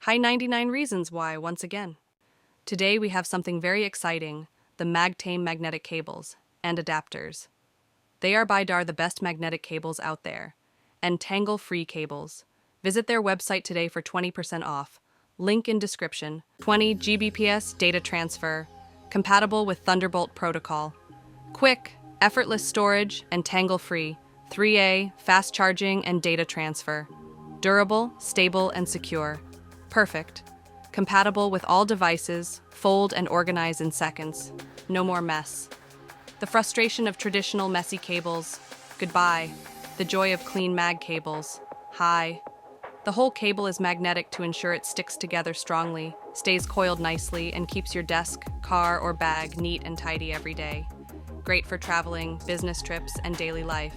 Hi 99 Reasons Why once again. Today we have something very exciting, the Magtame magnetic cables and adapters. They are by far the best magnetic cables out there, and tangle-free cables. Visit their website today for 20% off. Link in description. 20 Gbps data transfer, compatible with Thunderbolt protocol. Quick, effortless storage and tangle-free. 3A, fast charging and data transfer. Durable, stable, and secure. Perfect. Compatible with all devices, fold and organize in seconds. No more mess. The frustration of traditional messy cables. Goodbye. The joy of clean mag cables. Hi. The whole cable is magnetic to ensure it sticks together strongly, stays coiled nicely, and keeps your desk, car, or bag neat and tidy every day. Great for traveling, business trips, and daily life.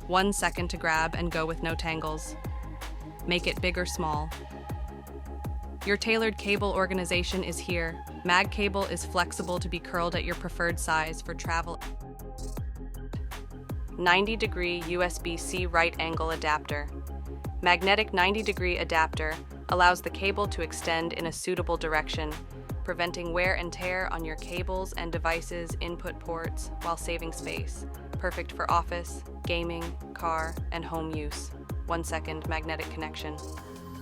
1 second to grab and go with no tangles. Make it big or small. Your tailored cable organization is here. Mag cable is flexible to be curled at your preferred size for travel. 90-degree USB-C right angle adapter. Magnetic 90-degree adapter allows the cable to extend in a suitable direction, preventing wear and tear on your cables and devices' input ports while saving space. Perfect for office, gaming, car, and home use. 1 second magnetic connection.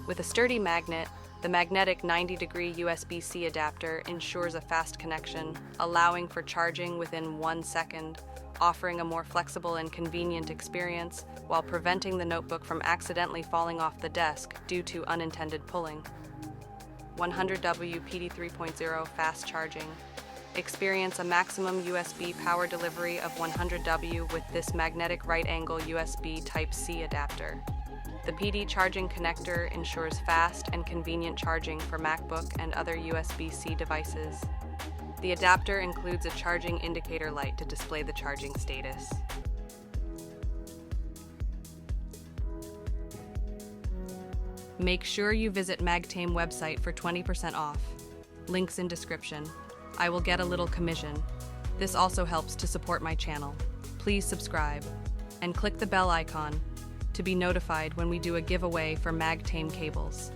With a sturdy magnet, the magnetic 90-degree USB-C adapter ensures a fast connection, allowing for charging within 1 second, offering a more flexible and convenient experience while preventing the notebook from accidentally falling off the desk due to unintended pulling. 100W PD 3.0 fast charging. Experience a maximum USB power delivery of 100W with this magnetic right-angle USB Type-C adapter. The PD charging connector ensures fast and convenient charging for MacBook and other USB-C devices. The adapter includes a charging indicator light to display the charging status. Make sure you visit Magtame website for 20% off. Links in description. I will get a little commission. This also helps to support my channel. Please subscribe and click the bell icon to be notified when we do a giveaway for Magtame cables.